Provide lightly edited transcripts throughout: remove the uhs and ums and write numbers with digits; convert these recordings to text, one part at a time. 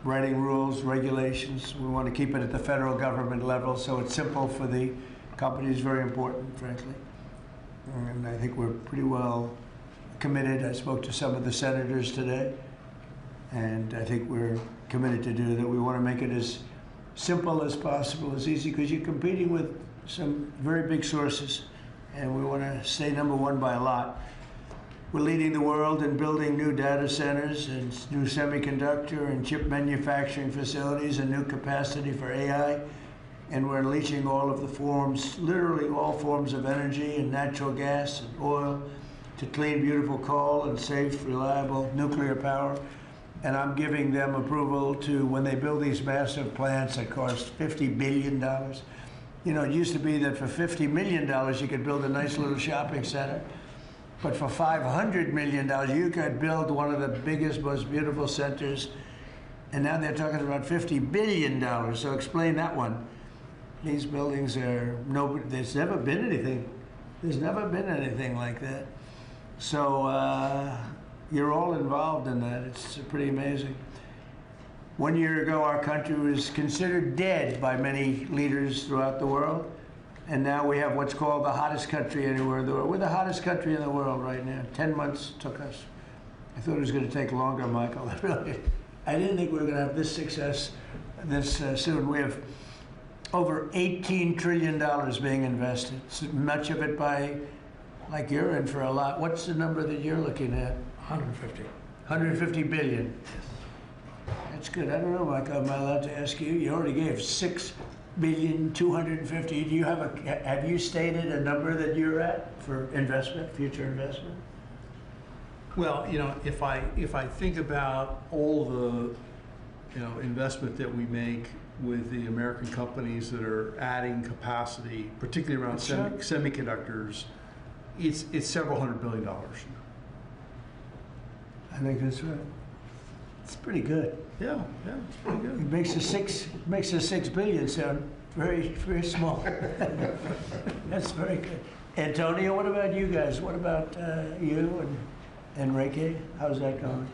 writing rules, regulations. We want to keep it at the federal government level so it's simple for the companies, very important, frankly. And I think we're pretty well committed. I spoke to some of the senators today, and I think we're committed to do that. We want to make it as simple as possible, as easy, because you're competing with some very big sources, and we want to stay number one by a lot. We're leading the world in building new data centers and new semiconductor and chip manufacturing facilities and new capacity for AI. And we're unleashing all of the forms, literally all forms of energy and natural gas and oil to clean, beautiful coal and safe, reliable nuclear power. And I'm giving them approval to, when they build these massive plants that cost $50 billion. You know, it used to be that for $50 million you could build a nice little shopping center. But for $500 million, you could build one of the biggest, most beautiful centers. And now they're talking about $50 billion. So explain that one. These buildings are, there's never been anything. There's never been anything like that. So you're all involved in that. It's pretty amazing. 1 year ago, our country was considered dead by many leaders throughout the world. And now we have what's called the hottest country anywhere in the world. We're the hottest country in the world right now. 10 months took us. I thought it was going to take longer, Michael. I didn't think we were going to have this success this soon. We have over $18 trillion being invested, much of it by, like you're in for a lot. What's the number that you're looking at? 150. 150 billion. That's good. I don't know, Michael, am I allowed to ask you? You already gave 6,250,000,000. Do you have you stated a number that you're at for investment, future investment? Well, you know, if I think about all the, you know, investment that we make with the American companies that are adding capacity, particularly around semiconductors, it's several $100 billion. I think that's right. It's pretty good. Yeah, it's pretty good. It makes the 6 billion sound very, very small. That's very good. Antonio, what about you guys? What about you and Enrique? How's that going?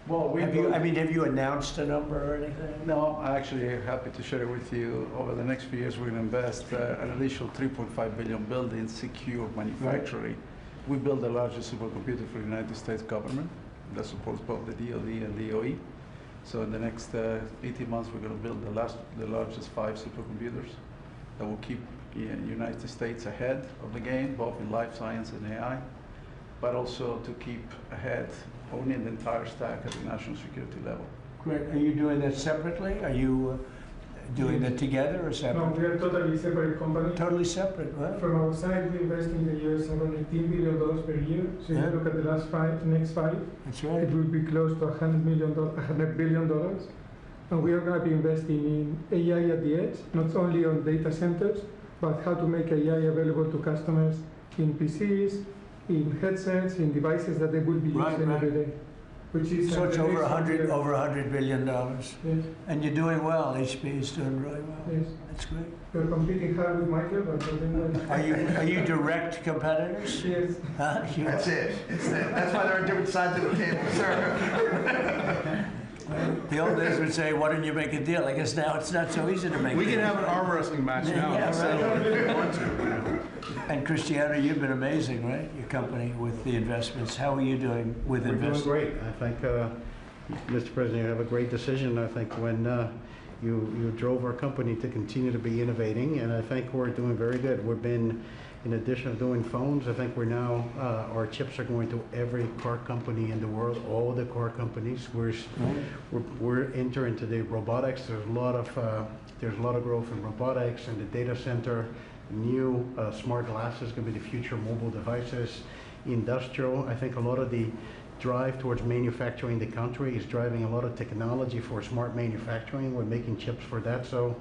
Well, have you announced a number or anything? No, I'm actually happy to share it with you. Over the next few years, we're going to invest an additional 3.5 billion building secure manufacturing. Right. We build the largest supercomputer for the United States government that supports both the DoD and DOE. So in the next 18 months, we're going to build the largest 5 supercomputers that will keep the United States ahead of the game, both in life science and AI, but also to keep ahead, owning the entire stack at the national security level. Great. Are you doing that separately? Are you doing that together or separate? No, we are totally separate company. Totally separate, right? From our side, we invest in the US around $18 billion per year. So if you look at the next 5, that's right. It will be close to $100 billion. And we are going to be investing in AI at the edge, not only on data centers, but how to make AI available to customers in PCs, in headsets, in devices that they will be using every day. Which is so it's over $100 billion. Yes. And you're doing well. HP is doing really well. Yes. That's great. We're competing hard with Micro, but we're doing well. Are you direct competitors? Yes. That's it. That's why they're on different sides of the table, sir. The old days would say, "Why don't you make a deal?" I guess now it's not so easy to make. We can have an arm wrestling match now. Yeah, and Cristiano, you've been amazing, right? Your company with the investments. How are you doing with investments? We're doing great. I think, Mr. President, you have a great decision. I think when you drove our company to continue to be innovating, and I think we're doing very good. We've been, in addition to doing phones, I think we're now, our chips are going to every car company in the world, all the car companies. We're entering into the robotics. There's a lot of growth in robotics and the data center. New smart glasses going to be the future mobile devices. Industrial, I think a lot of the drive towards manufacturing the country is driving a lot of technology for smart manufacturing. We're making chips for that. So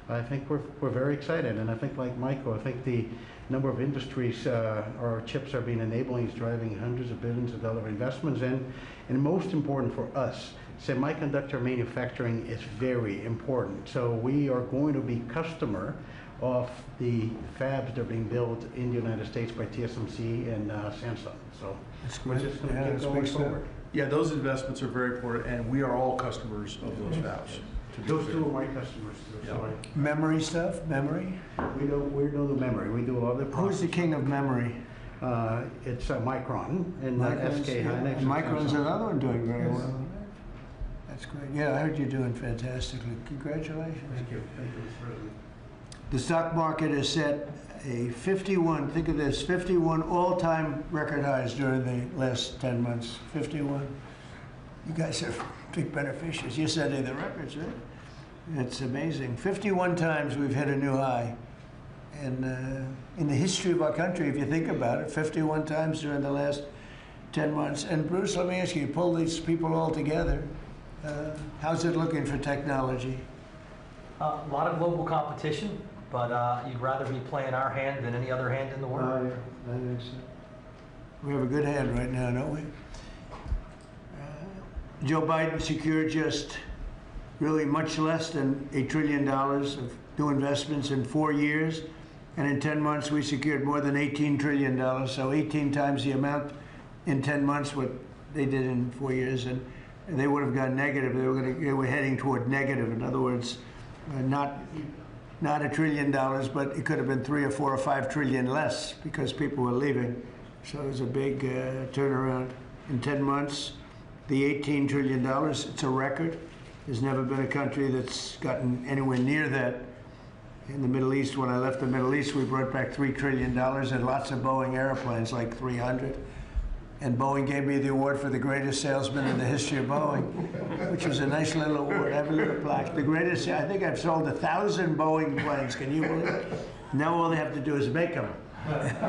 I think we're very excited. And I think, like Michael, I think the number of industries our chips are being enabling is driving hundreds of billions of dollar investments. And most important for us, semiconductor manufacturing is very important. So we are going to be customer of the fabs that are being built in the United States by TSMC and Samsung. So that's we're just going to keep going forward. Yeah, those investments are very important, and we are all customers of those fabs. to be Those fair. two are my customers, too, so Yeah. Memory stuff, memory? we do the memory, we do all the Who's process. the king of memory? It's Micron and Micron's- SK Hynix. and Micron's Samsung. another one doing very Yes. well. That's great. Yeah, I heard you're doing fantastically. Congratulations. Thank you, Mr. President. The stock market has set a 51, think of this, 51 all-time record highs during the last 10 months. 51. You guys are big beneficiaries. You're setting the records, right? It's amazing. 51 times we've hit a new high. And in the history of our country, if you think about it, 51 times during the last 10 months. And Bruce, let me ask you, pull these people all together. How's it looking for technology? A lot of global competition, but you'd rather be playing our hand than any other hand in the world. I think so. We have a good hand right now, don't we? Joe Biden secured just really much less than $1 trillion of new investments in 4 years. And in 10 months, we secured more than $18 trillion. So 18 times the amount in 10 months what they did in 4 years. And they would have gone negative. They were heading toward negative. In other words, not $1 trillion, but it could have been 3 or 4 or 5 trillion less because people were leaving. So it was a big turnaround in 10 months. The $18 trillion, it's a record. There's never been a country that's gotten anywhere near that. In the Middle East, when I left the Middle East, we brought back $3 trillion and lots of Boeing airplanes, like 300. And Boeing gave me the award for the greatest salesman in the history of Boeing, which was a nice little award. I have a little plaque. The greatest, I think I've sold 1,000 Boeing planes. Can you believe it? Now all they have to do is make them.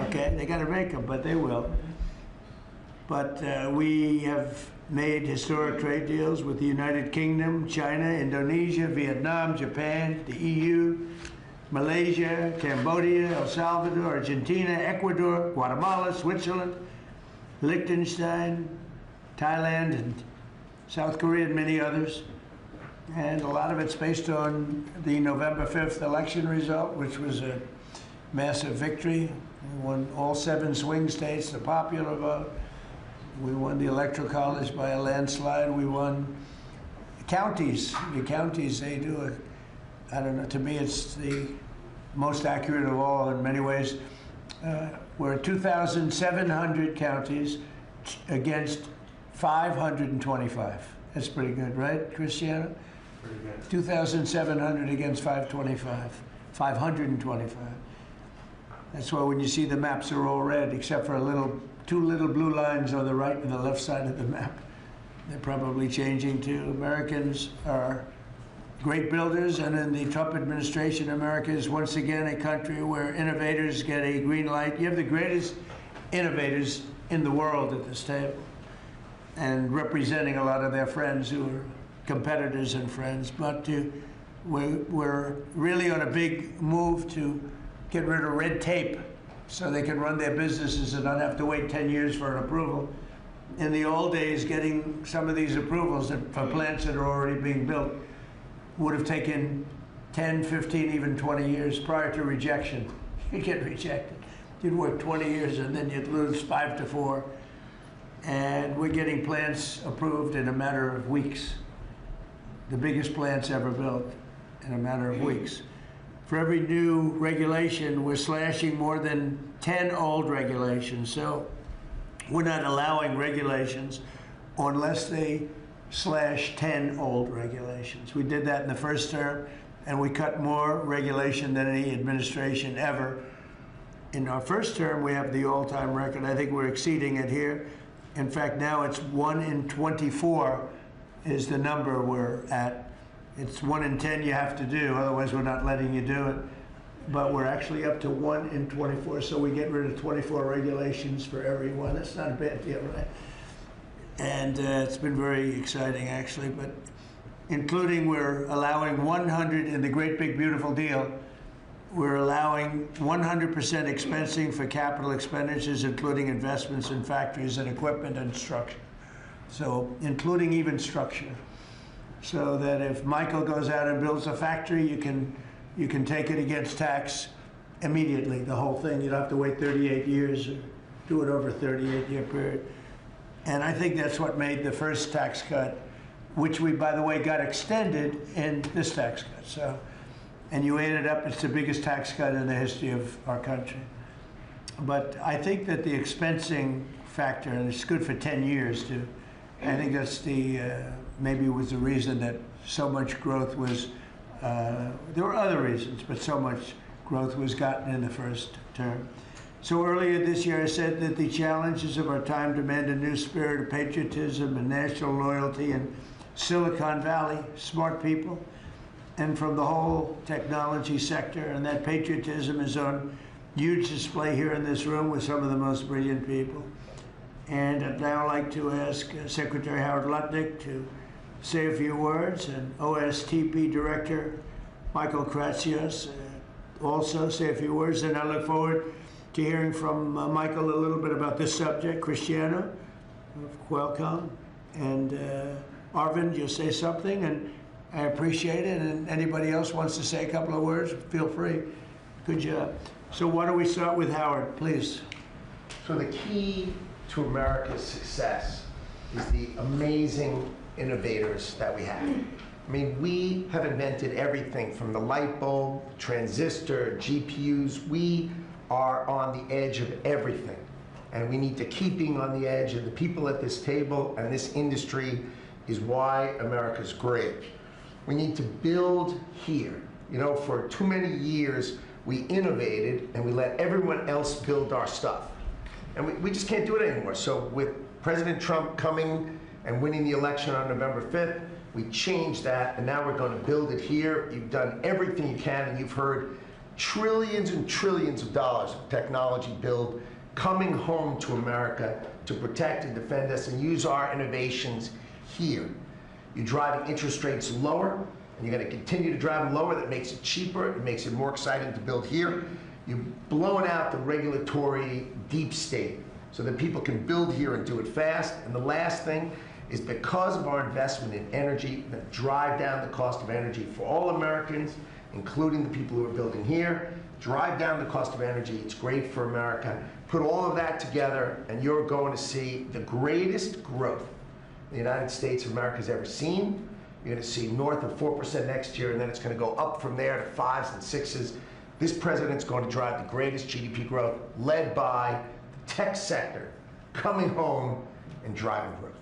Okay, they got to make them, but they will. But we have made historic trade deals with the United Kingdom, China, Indonesia, Vietnam, Japan, the EU, Malaysia, Cambodia, El Salvador, Argentina, Ecuador, Guatemala, Switzerland, Liechtenstein, Thailand, and South Korea, and many others. And a lot of it's based on the November 5th election result, which was a massive victory. We won all 7 swing states, the popular vote. We won the Electoral College by a landslide. We won counties. The counties, they do I don't know, to me it's the most accurate of all in many ways. We're at 2,700 counties against 525. That's pretty good, right, Cristiano? Pretty good. 2,700 against 525. That's why when you see the maps are all red, except for 2 little blue lines on the right and the left side of the map. They're probably changing too. Americans are great builders, and in the Trump administration, America is once again a country where innovators get a green light. You have the greatest innovators in the world at this table, and representing a lot of their friends who are competitors and friends. But we're really on a big move to get rid of red tape so they can run their businesses and not have to wait 10 years for an approval. In the old days, getting some of these approvals for plants that are already being built would have taken 10, 15, even 20 years prior to rejection. You'd get rejected. You'd work 20 years and then you'd lose 5 to 4. And we're getting plants approved in a matter of weeks. The biggest plants ever built in a matter of weeks. For every new regulation, we're slashing more than 10 old regulations. So we're not allowing regulations unless they slash 10 old regulations. We did that in the first term, and we cut more regulation than any administration ever. In our first term, we have the all-time record. I think we're exceeding it here. In fact, now it's 1 in 24 is the number we're at. It's 1 in 10 you have to do, otherwise we're not letting you do it. But we're actually up to 1 in 24, so we get rid of 24 regulations for everyone. That's not a bad deal, right? And it's been very exciting, actually. But including, we're allowing 100 in the Great Big Beautiful Deal. We're allowing 100% expensing for capital expenditures, including investments in factories and equipment and structure. So, including even structure. So that if Michael goes out and builds a factory, you can take it against tax immediately, the whole thing. You don't have to wait 38 years or do it over a 38-year period. And I think that's what made the first tax cut, which we, by the way, got extended in this tax cut. So, and you add it up, it's the biggest tax cut in the history of our country. But I think that the expensing factor, and it's good for 10 years too, I think that's the, maybe was the reason that so much growth was, there were other reasons, but so much growth was gotten in the first term. So earlier this year I said that the challenges of our time demand a new spirit of patriotism and national loyalty in Silicon Valley, smart people, and from the whole technology sector, and that patriotism is on huge display here in this room with some of the most brilliant people. And I'd now like to ask Secretary Howard Lutnick to say a few words, and OSTP Director Michael Kratsios also say a few words. And I look forward to hearing from Michael a little bit about this subject. Cristiano of Qualcomm, and Arvind, you'll say something, and I appreciate it. And anybody else wants to say a couple of words, feel free. Good job. So why don't we start with Howard, please? So the key to America's success is the amazing innovators that we have. I mean, we have invented everything from the light bulb, transistor, GPUs. We are on the edge of everything. And we need to keep being on the edge, and the people at this table and this industry is why America's great. We need to build here. You know, for too many years, we innovated and we let everyone else build our stuff. And we just can't do it anymore. So with President Trump coming and winning the election on November 5th, we changed that, and now we're going to build it here. You've done everything you can, and you've heard trillions and trillions of dollars of technology build coming home to America to protect and defend us and use our innovations here. You're driving interest rates lower, and you're going to continue to drive them lower. That makes it cheaper. It makes it more exciting to build here. You've blown out the regulatory deep state so that people can build here and do it fast. And the last thing is, because of our investment in energy, that drive down the cost of energy for all Americans, including the people who are building here, drive down the cost of energy. It's great for America. Put all of that together, and you're going to see the greatest growth the United States of America has ever seen. You're going to see north of 4% next year, and then it's going to go up from there to 5s and 6s. This president's going to drive the greatest GDP growth, led by the tech sector coming home and driving growth.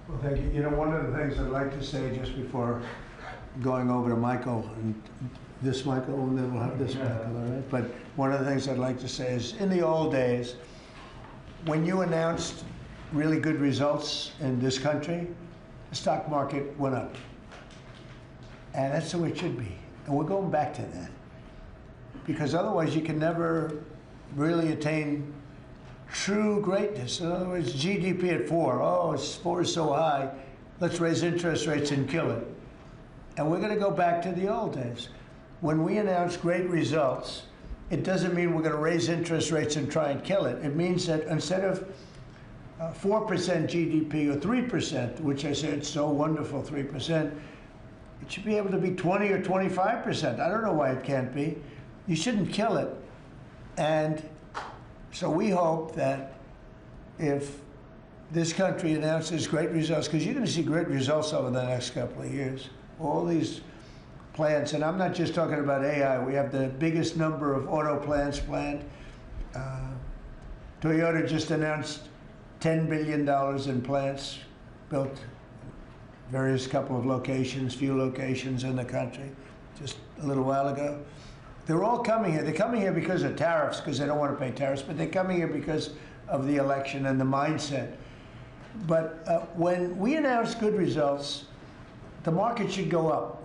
Well, thank you. You know, one of the things I'd like to say just before going over to Michael, and this Michael, and then we'll have this Michael, all right? But one of the things I'd like to say is, in the old days, when you announced really good results in this country, the stock market went up. And that's the way it should be. And we're going back to that. Because otherwise you can never really attain true greatness. In other words, GDP at 4. Oh, 4 is so high. Let's raise interest rates and kill it. And we're going to go back to the old days. When we announce great results, it doesn't mean we're going to raise interest rates and try and kill it. It means that instead of 4% GDP or 3%, which I say it's so wonderful, 3%, it should be able to be 20 or 25%. I don't know why it can't be. You shouldn't kill it. And so we hope that if this country announces great results, because you're going to see great results over the next couple of years, all these plants, and I'm not just talking about AI, we have the biggest number of auto plants planned. Toyota just announced $10 billion in plants built, various couple of locations, few locations in the country, just a little while ago. They're all coming here. They're coming here because of tariffs, because they don't want to pay tariffs, but they're coming here because of the election and the mindset. But when we announce good results, the market should go up.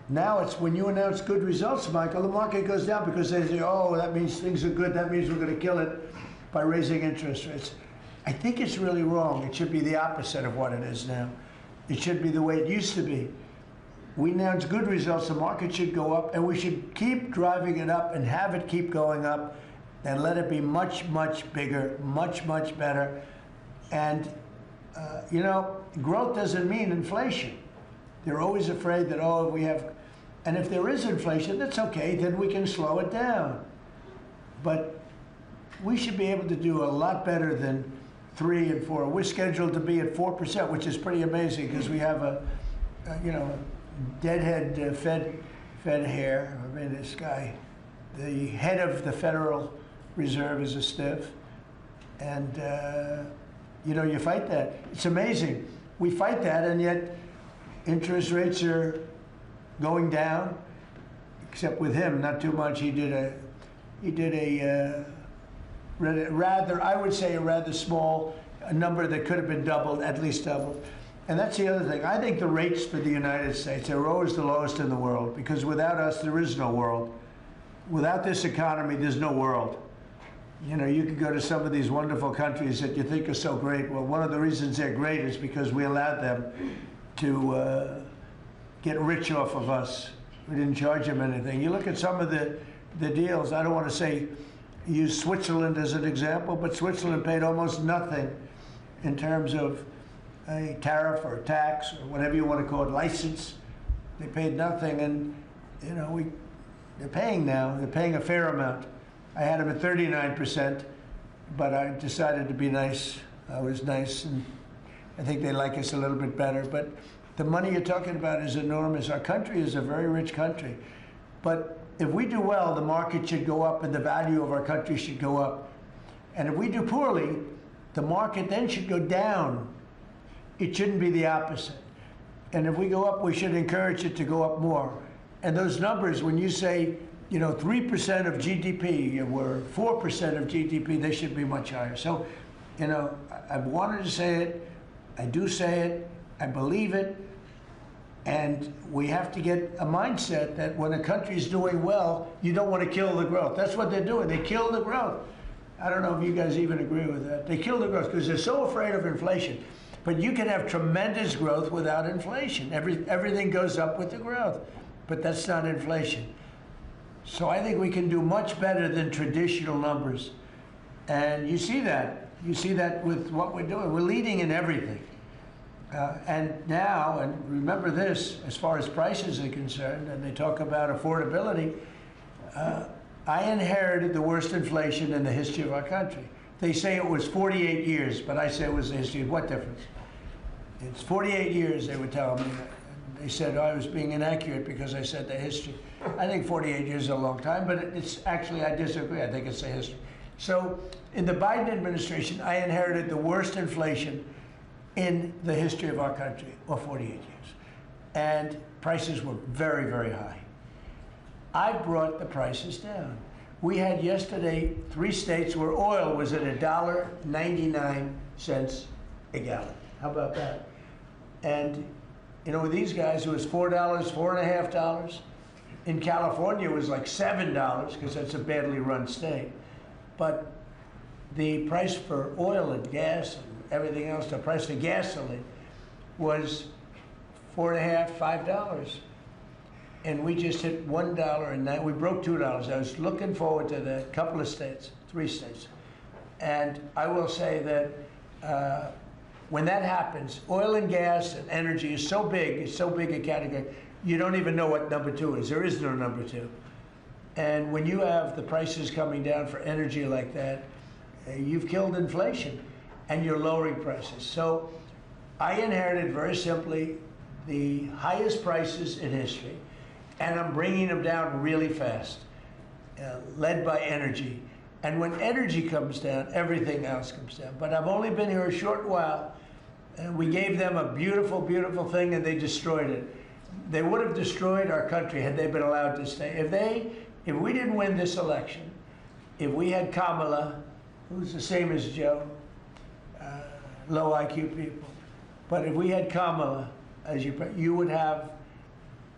Now it's when you announce good results, Michael, the market goes down because they say, oh, that means things are good. That means we're going to kill it by raising interest rates. I think it's really wrong. It should be the opposite of what it is now. It should be the way it used to be. We announce good results, the market should go up, and we should keep driving it up and have it keep going up and let it be much, much bigger, much, much better. And, you know, growth doesn't mean inflation. They're always afraid that, oh, we have, and if there is inflation, that's okay, then we can slow it down. But we should be able to do a lot better than 3 and 4. We're scheduled to be at 4%, which is pretty amazing because we have a deadhead Fed hair. I mean, this guy, the head of the Federal Reserve is a stiff. And, you fight that. It's amazing. We fight that, and yet interest rates are going down, except with him, not too much. He did a rather, I would say, a rather small number that could have been doubled, at least doubled. And that's the other thing. I think the rates for the United States are always the lowest in the world, because without us, there is no world. Without this economy, there's no world. You can go to some of these wonderful countries that you think are so great. Well, one of the reasons they're great is because we allowed them to get rich off of us. We didn't charge them anything. You look at some of the deals. I don't want to say use Switzerland as an example, but Switzerland paid almost nothing in terms of a tariff or tax or whatever you want to call it, license. They paid nothing, and they're paying now. They're paying a fair amount. I had them at 39%, but I decided to be nice. I was nice, and I think they like us a little bit better. But the money you're talking about is enormous. Our country is a very rich country. But if we do well, the market should go up and the value of our country should go up. And if we do poorly, the market then should go down. It shouldn't be the opposite. And if we go up, we should encourage it to go up more. And those numbers, when you say, 3% of GDP or 4% of GDP, they should be much higher. So, I've wanted to say it. I do say it. I believe it. And we have to get a mindset that when a country is doing well, you don't want to kill the growth. That's what they're doing. They kill the growth. I don't know if you guys even agree with that. They kill the growth because they're so afraid of inflation. But you can have tremendous growth without inflation. Everything goes up with the growth. But that's not inflation. So I think we can do much better than traditional numbers. And you see that. You see that with what we're doing. We're leading in everything. And now, and remember this, as far as prices are concerned, and they talk about affordability, I inherited the worst inflation in the history of our country. They say it was 48 years, but I say it was the history. What difference? It's 48 years, they were telling me. They said I was being inaccurate because I said the history. I think 48 years is a long time, but it's actually, I disagree. I think it's the history. So in the Biden administration, I inherited the worst inflation in the history of our country, or 48 years. And prices were very, very high. I brought the prices down. We had yesterday 3 states where oil was at $1.99 a gallon. How about that? And with these guys, it was $4, $4.50. In California, it was like $7 because that's a badly run state. But the price for oil and gas and everything else, the price of gasoline was $4.50, $5. And we just hit $1.09. We broke $2. I was looking forward to that. Couple of states, 3 states. And I will say that when that happens, oil and gas and energy is so big, it's so big a category, you don't even know what number 2 is. There is no number 2. And when you have the prices coming down for energy like that, you've killed inflation and you're lowering prices. So I inherited, very simply, the highest prices in history, and I'm bringing them down really fast, led by energy. And when energy comes down, everything else comes down. But I've only been here a short while, and we gave them a beautiful, beautiful thing, and they destroyed it. They would have destroyed our country had they been allowed to stay. If we didn't win this election, if we had Kamala, who's the same as Joe, low IQ people, but if we had Kamala, you would have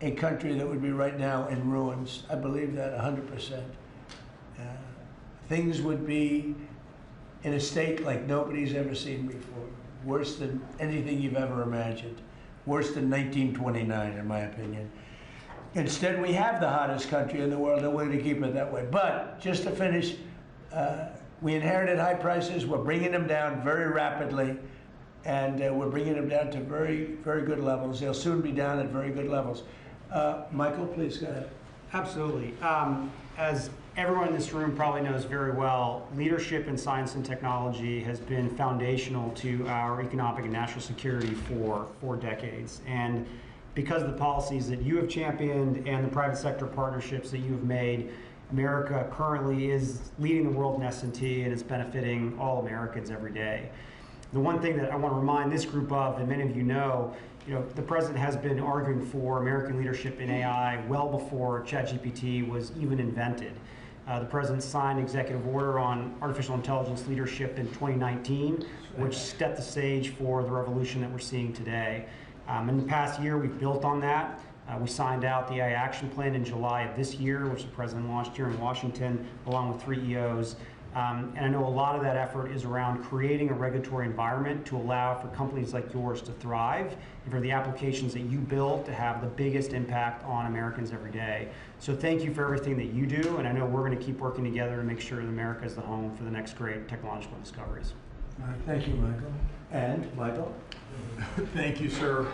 a country that would be right now in ruins. I believe that 100%. Things would be in a state like nobody's ever seen before. Worse than anything you've ever imagined. Worse than 1929, in my opinion. Instead, we have the hottest country in the world, and we're going to keep it that way. But just to finish, we inherited high prices. We're bringing them down very rapidly, and we're bringing them down to very, very good levels. They'll soon be down at very good levels. Michael, please go ahead. Absolutely. As everyone in this room probably knows very well, leadership in science and technology has been foundational to our economic and national security for 4 decades. And because of the policies that you have championed and the private sector partnerships that you have made, America currently is leading the world in S&T, and it's benefiting all Americans every day. The one thing that I want to remind this group of, and many of you know, the president has been arguing for American leadership in AI well before ChatGPT was even invented. The president signed an executive order on artificial intelligence leadership in 2019, which set the stage for the revolution that we're seeing today. In the past year, we've built on that. We signed out the AI Action Plan in July of this year, which the president launched here in Washington, along with 3 EOs. And I know a lot of that effort is around creating a regulatory environment to allow for companies like yours to thrive and for the applications that you build to have the biggest impact on Americans every day. So thank you for everything that you do, and I know we're going to keep working together to make sure that America is the home for the next great technological discoveries. All right, thank you, Michael. And Michael? Thank you, sir.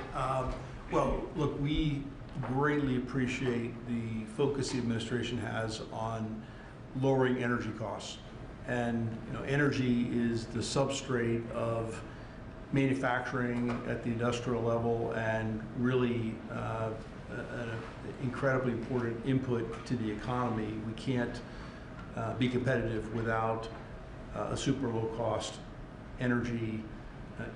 Well, look, we greatly appreciate the focus the administration has on lowering energy costs. And energy is the substrate of manufacturing at the industrial level and really an incredibly important input to the economy. We can't be competitive without a super low cost energy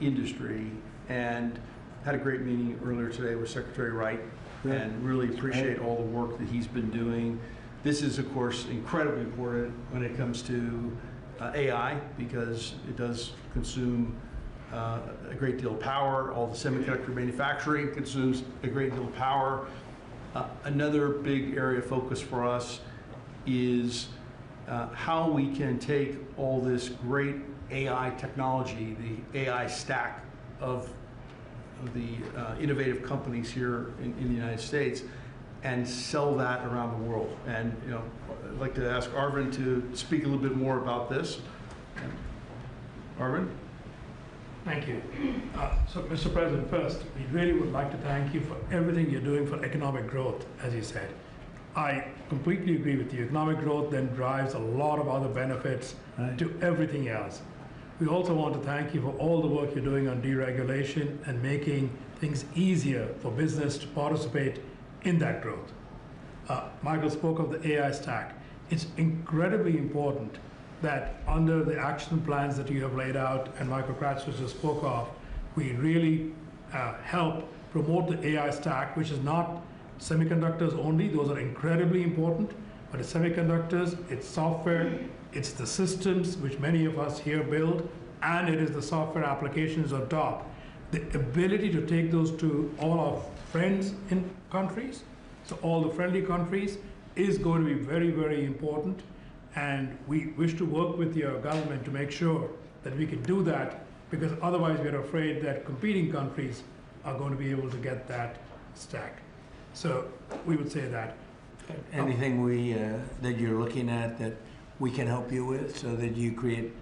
industry. And had a great meeting earlier today with Secretary Wright, and really appreciate all the work that he's been doing. This is, of course, incredibly important when it comes to AI, because it does consume a great deal of power. All the semiconductor manufacturing consumes a great deal of power. Another big area of focus for us is how we can take all this great AI technology, the AI stack of the innovative companies here in the United States, and sell that around the world. And I'd like to ask Arvind to speak a little bit more about this. Arvind? Thank you. So, Mr. President, first, we really would like to thank you for everything you're doing for economic growth, as you said. I completely agree with you. Economic growth then drives a lot of other benefits to everything else. We also want to thank you for all the work you're doing on deregulation and making things easier for business to participate in that growth. Michael spoke of the AI stack. It's incredibly important that under the action plans that you have laid out and Michael Kratzer just spoke of, we really help promote the AI stack, which is not semiconductors only. Those are incredibly important, but it's semiconductors, it's software, it's the systems which many of us here build, and it is the software applications on top. The ability to take those to all our friends in countries, so all the friendly countries, is going to be very, very important. And we wish to work with your government to make sure that we can do that, because otherwise we're afraid that competing countries are going to be able to get that stack. So we would say that. Anything that you're looking at that we can help you with so that you create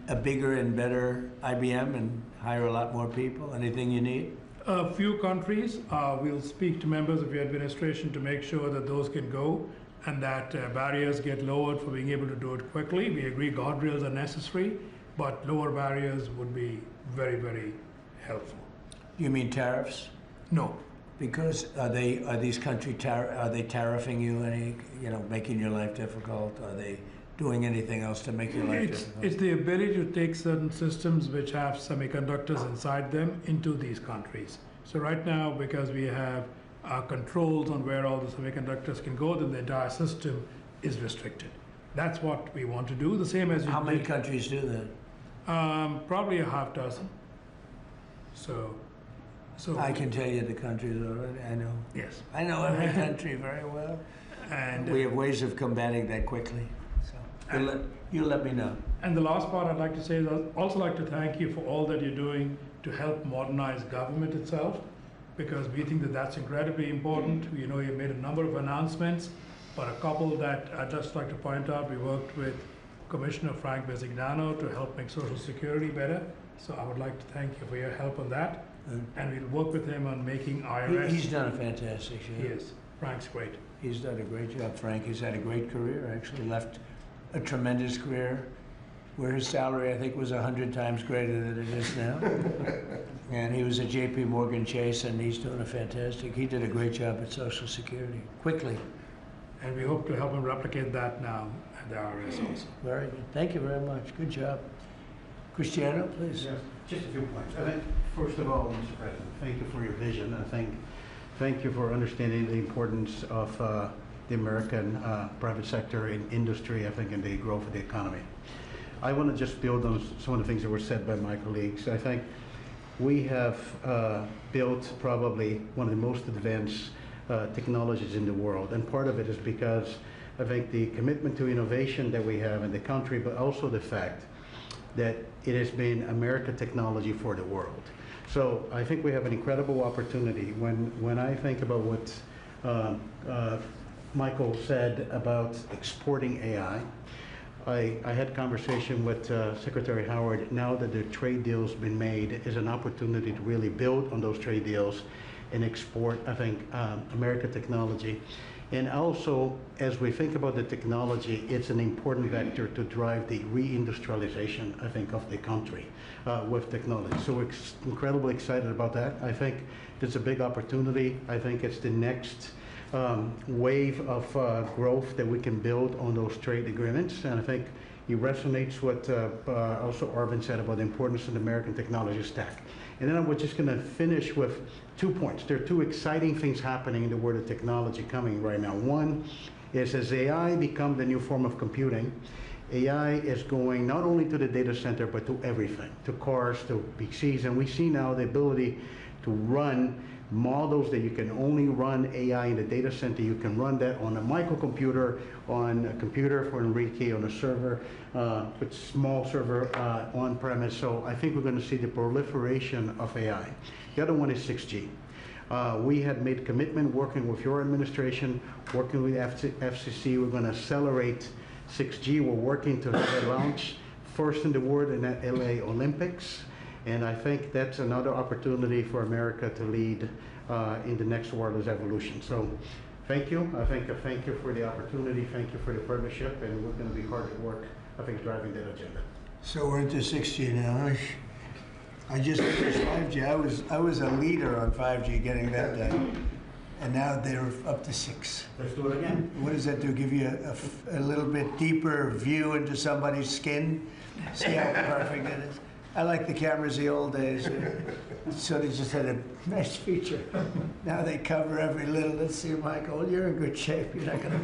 a bigger and better IBM and hire a lot more people? Anything you need? A few countries, we'll speak to members of your administration to make sure that those can go and that barriers get lowered for being able to do it quickly. We agree guardrails are necessary, but lower barriers would be very, very helpful. You mean tariffs? No. Because are these countries tariffing you, making your life difficult? Are they doing anything else to make your life difficult? It's the ability to take certain systems which have semiconductors inside them into these countries. So right now, because we have controls on where all the semiconductors can go, then the entire system is restricted. That's what we want to do. The same as How many countries do that? Probably a half dozen. So I can tell you the countries already. I know. Yes. I know every country very well. And we have ways of combating that quickly. So you'll let me know. And the last part I'd like to say is I'd also like to thank you for all that you're doing to help modernize government itself, because we think that that's incredibly important. You know, you made a number of announcements, but a couple that I'd just like to point out, we worked with Commissioner Frank Bisignano to help make Social Security better. So I would like to thank you for your help on that. And we'll work with him on making IRS. He's done a fantastic job. Yes. Frank's great. He's done a great job, Frank. He's had a great career, actually left a tremendous career where his salary, I think, was 100 times greater than it is now. And he was at JP Morgan Chase, and he's doing a fantastic, he did a great job at Social Security, quickly. And we hope to help him replicate that now at the IRS also. Very good. Thank you very much. Good job. Cristiano, please. Yes, just a few points. I think, first of all, Mr. President, thank you for your vision. Thank you for understanding the importance of the American private sector in industry, I think, and the growth of the economy. I want to just build on some of the things that were said by my colleagues. I think we have built probably one of the most advanced technologies in the world, and part of it is because I think the commitment to innovation that we have in the country, but also the fact that it has been American technology for the world. So I think we have an incredible opportunity. When I think about what Michael said about exporting AI, I had a conversation with Secretary Howard. Now that the trade deal's been made, is an opportunity to really build on those trade deals and export, I think, American technology. And also, as we think about the technology, it's an important vector to drive the reindustrialization, I think, of the country with technology. So we're incredibly excited about that. I think it's a big opportunity. I think it's the next wave of growth that we can build on those trade agreements. And I think it resonates what also Arvind said about the importance of the American technology stack. And then I'm just going to finish with 2 points. There are 2 exciting things happening in the world of technology coming right now. One is as AI becomes the new form of computing, AI is going not only to the data center, but to everything, to cars, to PCs. And we see now the ability to run models that you can only run AI in the data center. You can run that on a microcomputer, on a computer for Enrique, on a server, with small server on premise. So I think we're going to see the proliferation of AI. The other one is 6G. We had made commitment working with your administration, working with FCC. We're going to accelerate 6G. We're working to have a launch first in the world in the LA Olympics. And I think that's another opportunity for America to lead in the next wireless evolution. So thank you. Thank you for the opportunity. Thank you for the partnership. And we're going to be hard at work, I think, driving that agenda. So we're into 6G now. I just finished 5G. I was a leader on 5G, getting that done. And now they're up to 6. Let's do it again. What does that do? Give you a little bit deeper view into somebody's skin? See how perfect it is? I like the cameras the old days. So they just had a nice feature. Now they cover every little. Let's see, Michael, you're in good shape. You're not gonna.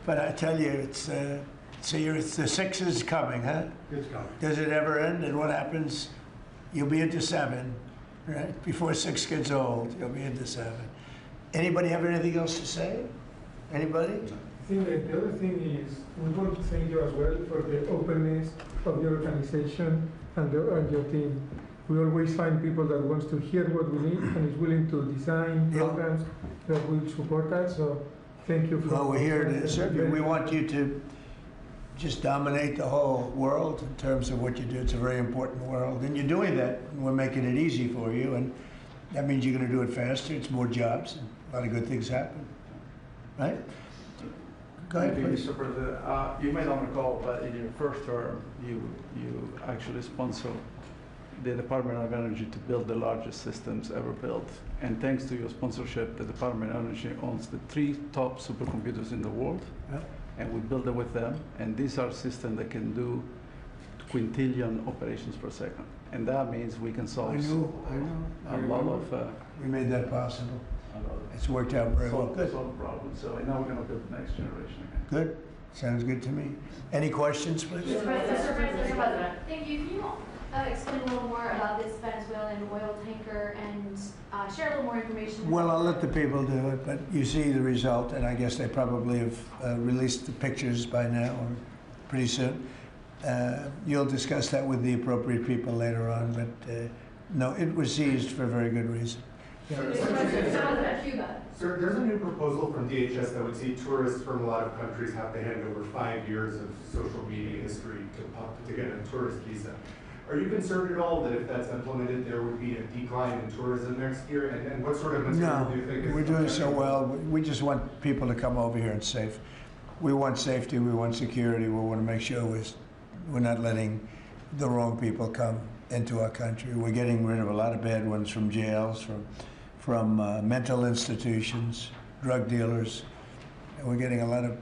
But I tell you, it's the 6 is coming, huh? It's coming. Does it ever end? And what happens? You'll be into 7, right? Before 6 gets old, you'll be into 7. Anybody have anything else to say? Anybody? I think that the other thing is we want to thank you as well for the openness of your organization and your team. We always find people that wants to hear what we need and is willing to design programs that will support us. So thank you for. Well, we're here to serve you. We want you to just dominate the whole world in terms of what you do. It's a very important world, and you're doing that. And we're making it easy for you, and that means you're going to do it faster. It's more jobs, and a lot of good things happen. Right? Go ahead, Thank you, please. Mr. President. You may not recall, but in your first term, you actually sponsored the Department of Energy to build the largest systems ever built. And thanks to your sponsorship, the Department of Energy owns the 3 top supercomputers in the world. Yep. And we build them with them. And these are systems that can do quintillion operations per second. And that means we can solve I know. a lot of We made that possible. It's worked out very well. Good. solve problems. So now we're going to build the next generation again. Good. Sounds good to me. Any questions, please? Mr. President. Thank you. Can you explain a little more about this Venezuelan oil tanker and share a little more information? Well, I'll let the people do it, but you see the result, and I guess they probably have released the pictures by now or pretty soon. You'll discuss that with the appropriate people later on, but no, it was seized for a very good reason. Cuba. Sir, there's a new proposal from DHS that would see tourists from a lot of countries have to hand over 5 years of social media history to get a tourist visa. Are you concerned at all that if that's implemented, there would be a decline in tourism next year? And what sort of material do you think is... We're doing so well. We just want people to come over here and safe. We want safety, we want security, we want to make sure we're not letting the wrong people come into our country. We're getting rid of a lot of bad ones from jails, from mental institutions, drug dealers. And we're getting a lot of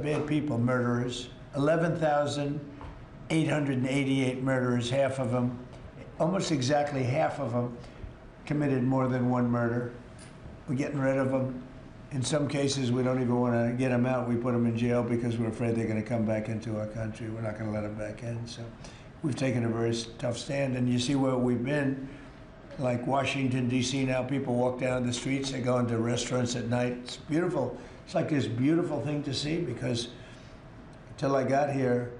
bad people, murderers. 11,888 murderers, half of them, almost exactly half of them, committed more than one murder. We're getting rid of them. In some cases, we don't even want to get them out. We put them in jail because we're afraid they're going to come back into our country. We're not going to let them back in. So we've taken a very tough stand. And you see where we've been, like Washington, D.C. now, people walk down the streets. They go into restaurants at night. It's beautiful. It's like this beautiful thing to see because until I got here,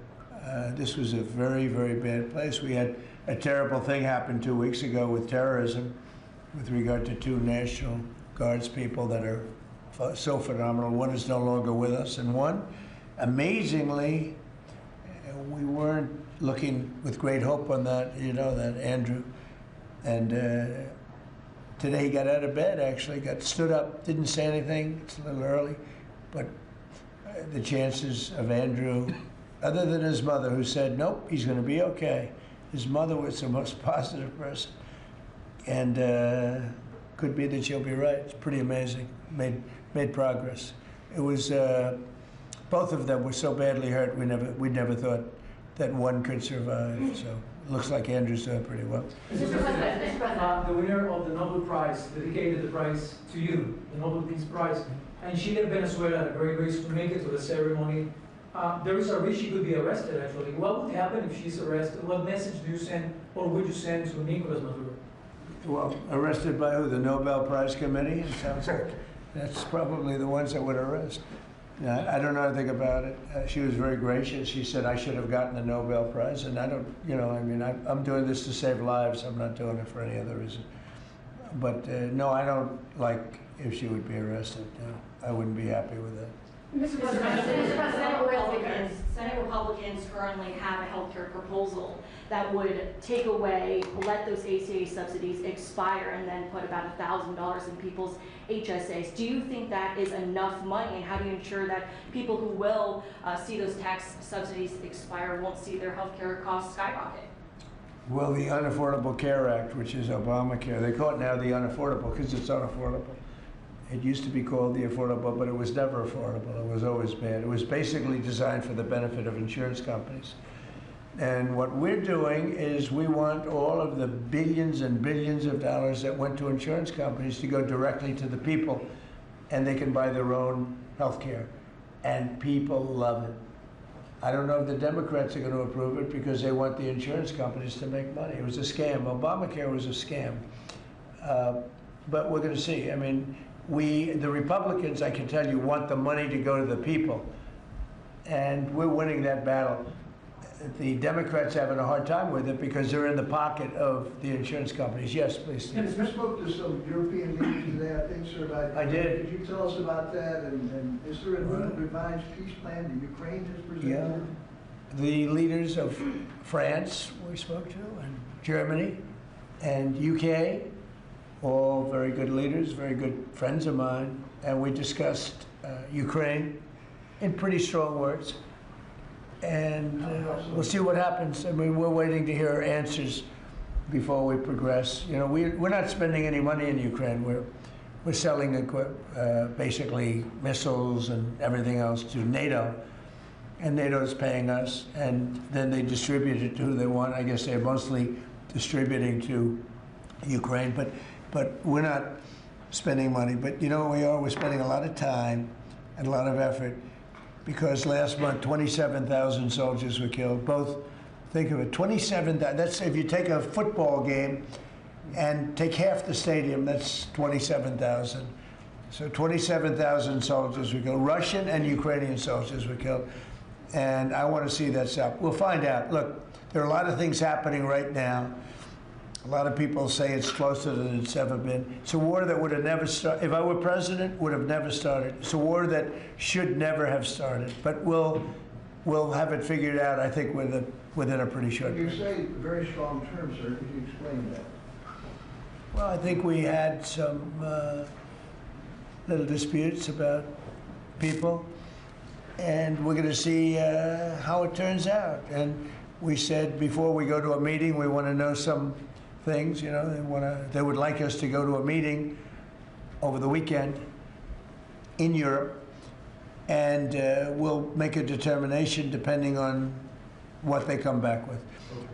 this was a very, very bad place. We had a terrible thing happen 2 weeks ago with terrorism with regard to 2 National Guards people that are so phenomenal. One is no longer with us, and one, amazingly, we weren't looking with great hope on that, you know, that Andrew. And today he got out of bed, actually, got stood up, didn't say anything. It's a little early, but the chances of Andrew, other than his mother, who said, nope, he's going to be okay. His mother was the most positive person. And could be that she'll be right. It's pretty amazing. Made progress. It was both of them were so badly hurt. We never thought that one could survive. So it looks like Andrew's doing pretty well. Mr. President. The winner of the Nobel Prize dedicated the prize to you, the Nobel Peace Prize, and she left Venezuela at a great risk to make it to the ceremony. There is a risk she could be arrested. Actually, what would happen if she's arrested? What message do you send, or would you send to Nicolas Maduro? Well, arrested by who? The Nobel Prize Committee? It sounds like that's probably the ones that would arrest. I don't know anything about it. She was very gracious. She said I should have gotten the Nobel Prize, and I don't, you know, I mean, I'm doing this to save lives. I'm not doing it for any other reason. But no, I don't like if she would be arrested. No, I wouldn't be happy with that. Mr. President. Senate Republicans currently have a healthcare proposal that would take away, let those ACA subsidies expire, and then put about $1,000 in people's HSAs. Do you think that is enough money, and how do you ensure that people who will see those tax subsidies expire won't see their healthcare costs skyrocket? Well, the Unaffordable Care Act, which is Obamacare, they call it now the unaffordable because it's unaffordable. It used to be called the affordable, but it was never affordable. It was always bad. It was basically designed for the benefit of insurance companies. And what we're doing is we want all of the billions and billions of dollars that went to insurance companies to go directly to the people, and they can buy their own health care. And people love it. I don't know if the Democrats are going to approve it because they want the insurance companies to make money. It was a scam. Obamacare was a scam. But we're going to see. I mean, the Republicans, I can tell you, want the money to go to the people. And we're winning that battle. The Democrats are having a hard time with it because they're in the pocket of the insurance companies. Yes, please. You spoke to some European leaders today, I think, sir. I did. Could you tell us about that? And is there a new revised peace plan that Ukraine has presented? Yeah. The leaders of France we spoke to, and Germany, and UK, all very good leaders, very good friends of mine, and we discussed Ukraine in pretty strong words. And we'll see what happens. I mean, we're waiting to hear answers before we progress. You know, we're not spending any money in Ukraine. We're selling basically missiles and everything else to NATO, and NATO is paying us, and then they distribute it to who they want. I guess they're mostly distributing to Ukraine, but we're not spending money. But you know what we are? We're spending a lot of time and a lot of effort. Because last month, 27,000 soldiers were killed. Both, think of it, 27,000. That's if you take a football game and take half the stadium, that's 27,000. So 27,000 soldiers were killed. Russian and Ukrainian soldiers were killed. And I want to see that stop. We'll find out. Look, there are a lot of things happening right now. A lot of people say it's closer than it's ever been. It's a war that would have never started. If I were president, would have never started. It's a war that should never have started. But we'll have it figured out, I think, with within a pretty short You period. say very strong terms, sir. Could you explain that? Well, I think we had some little disputes about people, and we're going to see how it turns out. And we said before we go to a meeting, we want to know some things. You know, they would like us to go to a meeting over the weekend in Europe, and we'll make a determination depending on what they come back with.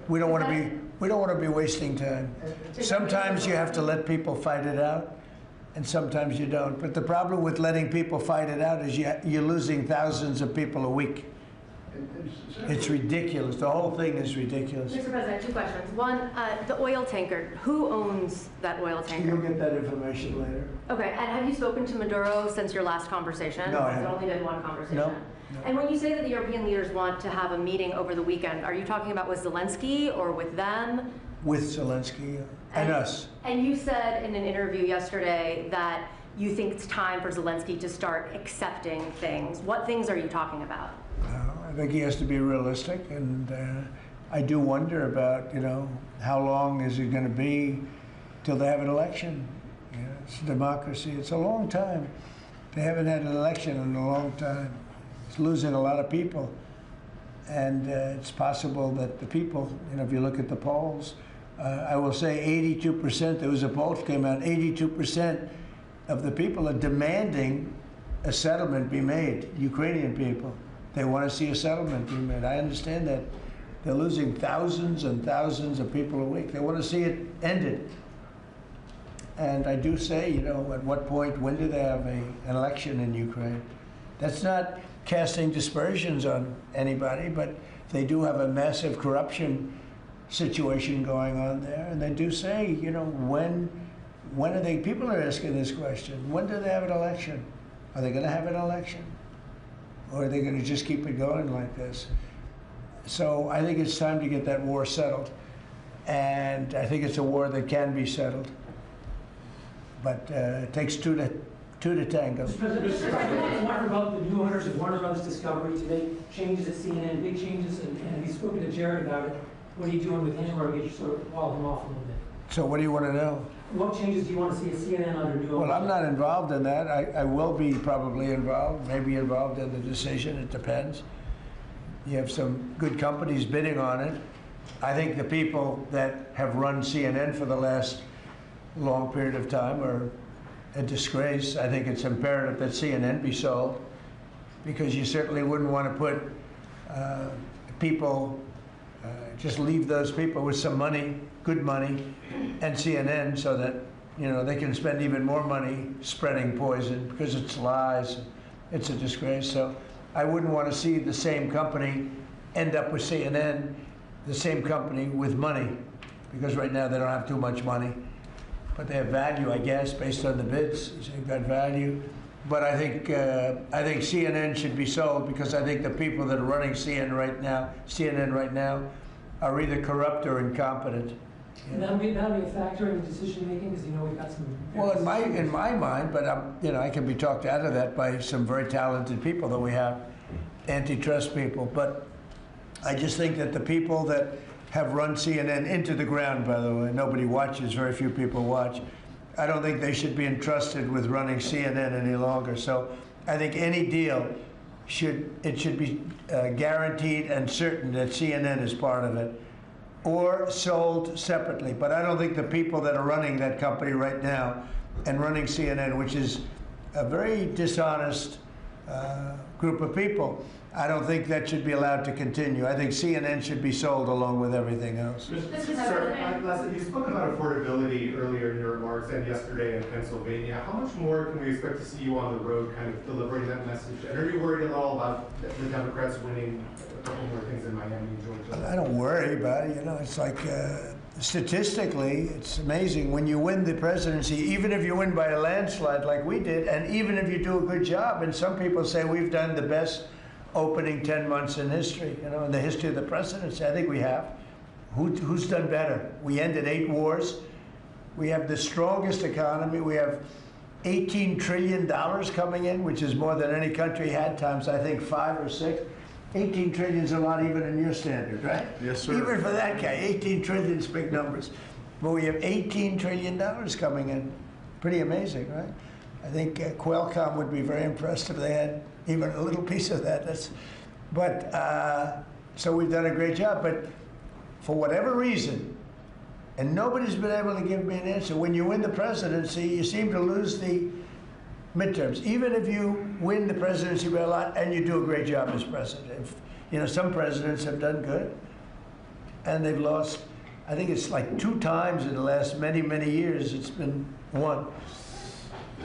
We don't want to be wasting time. Sometimes you have to let people fight it out, and sometimes you don't. But the problem with letting people fight it out is you're losing thousands of people a week. It's ridiculous. The whole thing is ridiculous. Mr. President, 2 questions. One, the oil tanker. Who owns that oil tanker? You'll get that information later. Okay, and have you spoken to Maduro since your last conversation? No, I Has it haven't. only been one conversation? No. And when you say that the European leaders want to have a meeting over the weekend, are you talking about with Zelensky or with them? With Zelensky and us. And you said in an interview yesterday that you think it's time for Zelensky to start accepting things. What things are you talking about? I think he has to be realistic, and I do wonder about, you know, how long is it going to be till they have an election? You know, it's democracy. It's a long time. They haven't had an election in a long time. It's losing a lot of people, and it's possible that the people, you know, if you look at the polls, I will say 82%. There was a poll that came out. 82% of the people are demanding a settlement be made. Ukrainian people. They want to see a settlement be made. I understand that. They're losing thousands and thousands of people a week. They want to see it ended. And I do say, you know, at what point, when do they have an election in Ukraine? That's not casting dispersions on anybody, but they do have a massive corruption situation going on there. And they do say, you know, when are they, people are asking this question, when do they have an election? Are they going to have an election? Or are they going to just keep it going like this? So I think it's time to get that war settled. And I think it's a war that can be settled. But it takes two to tango. Mr. President, I wonder about the new owners of Warner Brothers Discovery to make changes at CNN, big changes, and have you spoken to Jared about it? What are you doing with him, or get you sort of wall him off a little bit? So what do you want to know? What changes do you want to see at CNN under new ownership? Well, I'm not involved in that. I will be probably involved, maybe involved in the decision. It depends. You have some good companies bidding on it. I think the people that have run CNN for the last long period of time are a disgrace. I think it's imperative that CNN be sold, because you certainly wouldn't want to put people, just leave those people with some money, good money, and CNN, so that, you know, they can spend even more money spreading poison, because it's lies. It's a disgrace. So I wouldn't want to see the same company end up with CNN, the same company with money, because right now they don't have too much money. But they have value, I guess, based on the bids. They've got value. But I think CNN should be sold, because I think the people that are running CNN right now are either corrupt or incompetent. And that'll be a factor in the decision making, because you know we've got some. Well, in my mind, but you know, I can be talked out of that by some very talented people that we have, antitrust people. But I just think that the people that have run CNN into the ground, by the way, nobody watches, very few people watch. I don't think they should be entrusted with running CNN any longer. So I think any deal should be guaranteed and certain that CNN is part of it, or sold separately. But I don't think the people that are running that company right now and running CNN, which is a very dishonest group of people, I don't think that should be allowed to continue. I think CNN should be sold along with everything else. Sir, you spoke about affordability earlier in your remarks and yesterday in Pennsylvania. How much more can we expect to see you on the road kind of delivering that message? And are you worried at all about the Democrats winning a couple more things in Miami and Georgia? I don't worry about it. You know, it's like statistically, it's amazing. When you win the presidency, even if you win by a landslide like we did, and even if you do a good job, and some people say we've done the best opening 10 months in history, you know, in the history of the presidency. I think we have. Who's done better? We ended 8 wars. We have the strongest economy. We have $18 trillion coming in, which is more than any country had, times I think 5 or 6. 18 trillion is a lot even in your standard, right? Yes, sir. Even for that guy, 18 trillion is big numbers. But we have $18 trillion coming in. Pretty amazing, right? I think Qualcomm would be very impressed if they had even a little piece of that. So we've done a great job. But for whatever reason, and nobody's been able to give me an answer, when you win the presidency, you seem to lose the midterms. Even if you win the presidency by a lot and you do a great job as president. You know, some presidents have done good and they've lost, I think it's like 2 times in the last many, many years it's been won.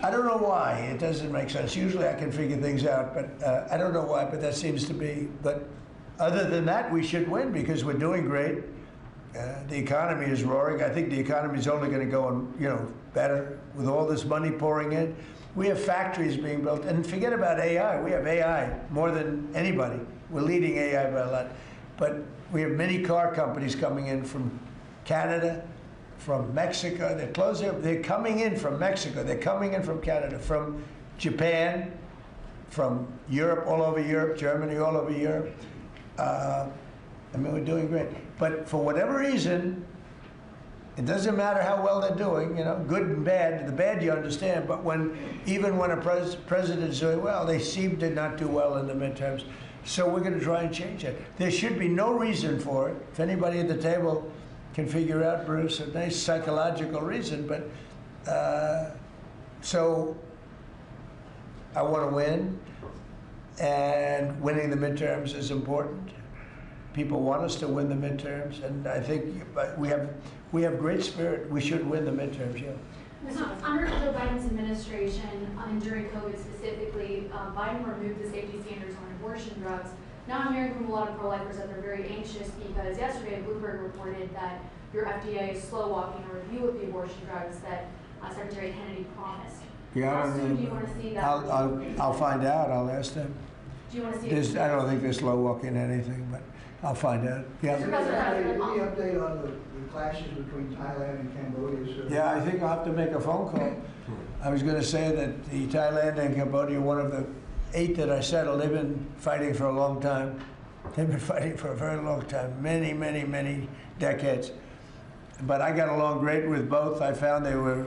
I don't know why. It doesn't make sense. Usually I can figure things out, but I don't know why, but that seems to be. But other than that, we should win because we're doing great. The economy is roaring. I think the economy is only going to go, better with all this money pouring in. We have factories being built, and forget about AI. We have AI more than anybody. We're leading AI by a lot. But we have many car companies coming in from Canada, from Mexico. They're coming in from Mexico. They're coming in from Canada, from Japan, from Europe, all over Europe, Germany, all over Europe. We're doing great. But for whatever reason, it doesn't matter how well they're doing, good and bad. The bad you understand, but even when a president's doing well, they seem to not do well in the midterms. So we're going to try and change it. There should be no reason for it. If anybody at the table can figure out, Bruce, a nice psychological reason, but so I want to win, and winning the midterms is important. People want us to win the midterms, and I think we have great spirit. We should win the midterms, yeah. Under Joe Biden's administration, and during COVID specifically, Biden removed the safety standards on abortion drugs. Now I'm hearing from a lot of pro-lifers that they're very anxious because yesterday Bloomberg reported that your FDA is slow-walking a review of the abortion drugs that Secretary Kennedy promised. Yeah, How soon do you want to see that? I'll find out. I'll ask them. Do you want to see it? I don't think they're slow-walking anything, but I'll find out. Yeah. Any update on the clashes between Thailand and Cambodia? So Yeah, I think I'll have to make a phone call. I was going to say that the Thailand and Cambodia, one of the 8 that I settled, they've been fighting for a long time. They've been fighting for a very long time, many, many, many decades. But I got along great with both. I found they were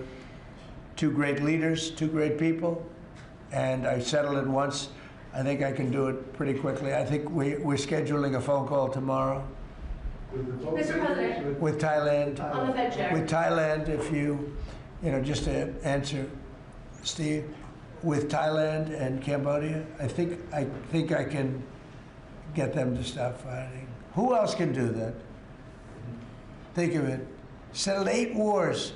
2 great leaders, 2 great people, and I settled it once. I think I can do it pretty quickly. I think we're scheduling a phone call tomorrow. Mr. President. With Thailand. On the Fed chair. With Thailand, if you just to answer, Steve, with Thailand and Cambodia, I think I can get them to stop fighting. Who else can do that? Think of it. Settled 8 wars.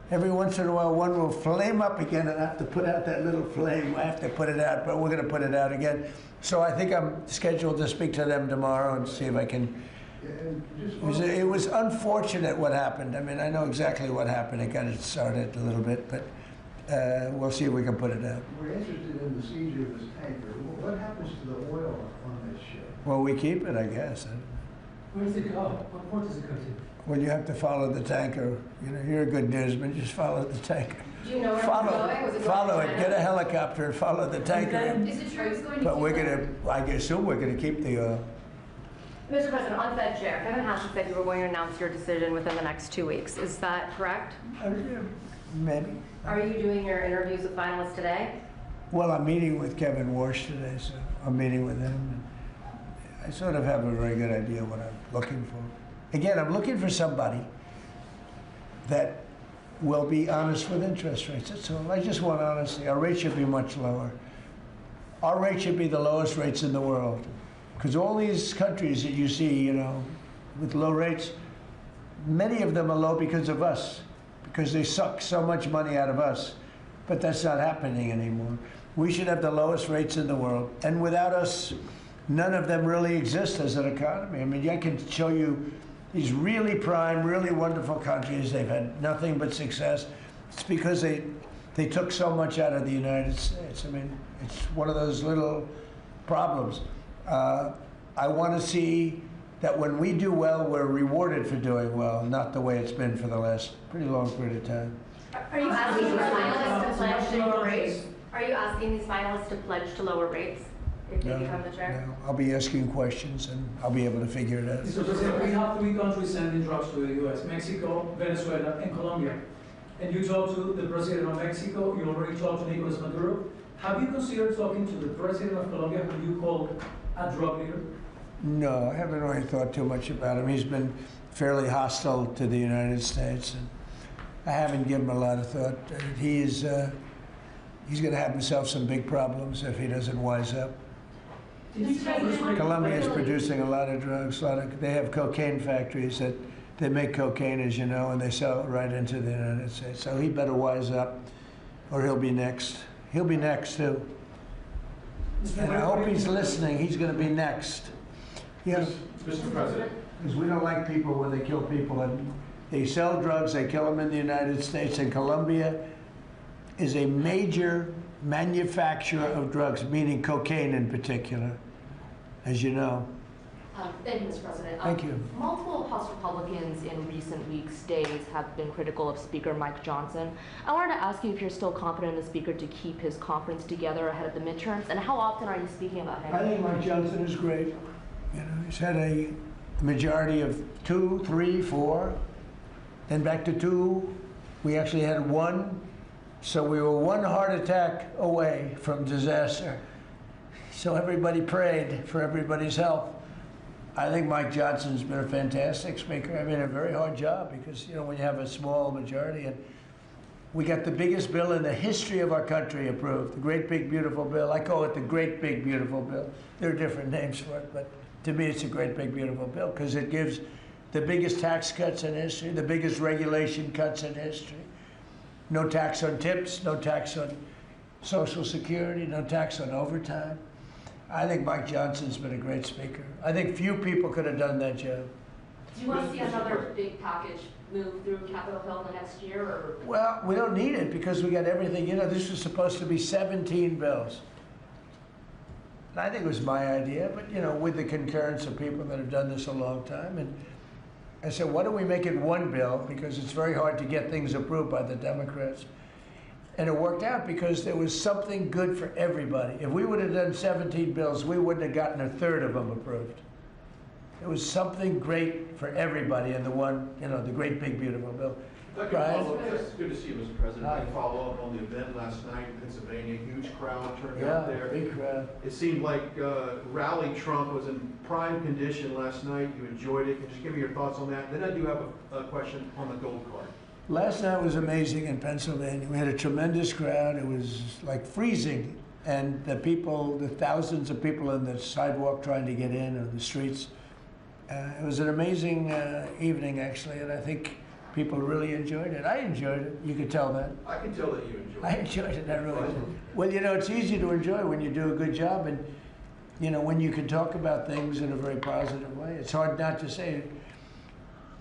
Every once in a while, one will flame up again, and I have to put out that little flame. I have to put it out, but we're going to put it out again. So I think I'm scheduled to speak to them tomorrow and see if I can. It was unfortunate what happened. I mean, I know exactly what happened. It got it started a little bit, but we'll see if we can put it out. We're interested in the seizure of this tanker. What happens to the oil on this ship? Well, we keep it, I guess. Where does it go? What port does it go to? Well, you have to follow the tanker. You're a good newsman. Just follow the tanker. Do you know where Follow it's going? follow it. Get a helicopter and follow the tanker. Is it true it's going to But we're Cuba? I assume we're gonna keep the oil. Mr. President, on Fed Chair, Kevin Hassett said you were going to announce your decision within the next 2 weeks. Is that correct? Maybe. Are you doing your interviews with finalists today? Well, I'm meeting with Kevin Warsh today, so I'm meeting with him. And I sort of have a very good idea what I'm looking for. Again, I'm looking for somebody that will be honest with interest rates. That's all. I just want honesty. Our rate should be much lower. Our rate should be the lowest rates in the world. Because all these countries that you see, with low rates, many of them are low because of us, because they suck so much money out of us. But that's not happening anymore. We should have the lowest rates in the world. And without us, none of them really exist as an economy. I mean, I can show you these really prime, really wonderful countries. They've had nothing but success. It's because they took so much out of the United States. I mean, it's one of those little problems. I want to see that when we do well, we're rewarded for doing well, not the way it's been for the last pretty long period of time. Are you asking these finalists to pledge to lower rates? Are you asking these finalists to pledge to lower rates if you No, become the chair? no. I'll be asking questions and I'll be able to figure it out. Mr. President, we have 3 countries sending drugs to the U.S., Mexico, Venezuela, and Colombia. And you talked to the president of Mexico, you already talked to Nicolas Maduro. Have you considered talking to the president of Colombia, who you called a drug leader? No, I haven't really thought too much about him. He's been fairly hostile to the United States, and I haven't given him a lot of thought. He's going to have himself some big problems if he doesn't wise up. Colombia is producing a lot of drugs. They have cocaine factories that they make cocaine, as you know, and they sell it right into the United States. So he better wise up, or he'll be next. He'll be next too. And I hope he's listening. He's going to be next. Yeah. Mr. President. Because we don't like people when they kill people. And they sell drugs, they kill them in the United States, and Colombia is a major manufacturer of drugs, meaning cocaine in particular, as you know. Thank you, Mr. President. Thank you. Multiple House Republicans in recent weeks, days, have been critical of Speaker Mike Johnson. I wanted to ask you if you're still confident in the Speaker to keep his conference together ahead of the midterms, and how often are you speaking about him? I think Mike Johnson is great. You know, he's had a majority of 2, 3, 4, then back to 2. We actually had 1. So we were 1 heart attack away from disaster. So everybody prayed for everybody's health. I think Mike Johnson's been a fantastic speaker. I mean, a very hard job because, you know, when you have a small majority, and we got the biggest bill in the history of our country approved, the Great Big Beautiful Bill. I call it the Great Big Beautiful Bill. There are different names for it, but to me it's a Great Big Beautiful Bill because it gives the biggest tax cuts in history, the biggest regulation cuts in history. No tax on tips, no tax on Social Security, no tax on overtime. I think Mike Johnson's been a great speaker. I think few people could have done that job. Do you want to see another big package move through Capitol Hill in the next year? Or? Well, we don't need it because we got everything. You know, this was supposed to be 17 bills. And I think it was my idea, but, you know, with the concurrence of people that have done this a long time. And I said, why don't we make it 1 bill? Because it's very hard to get things approved by the Democrats. And it worked out because there was something good for everybody. If we would have done 17 bills, we wouldn't have gotten 1/3 of them approved. There was something great for everybody in the one, you know, the Great Big Beautiful Bill. Brian? It's good to see you, Mr. President. I follow up on the event last night in Pennsylvania. Huge crowd turned out there. Big crowd. It seemed like Rally Trump was in prime condition last night. You enjoyed it. Can you just give me your thoughts on that? Then I do have a question on the gold card. Last night was amazing in Pennsylvania. We had a tremendous crowd. It was like freezing. And the people, the thousands of people on the sidewalk trying to get in, or the streets. It was an amazing evening, actually, and I think people really enjoyed it. I enjoyed it. You could tell that. I can tell that you enjoyed it. I enjoyed it. I really did. Well, you know, it's easy to enjoy when you do a good job, and, you know, when you can talk about things in a very positive way. It's hard not to say it.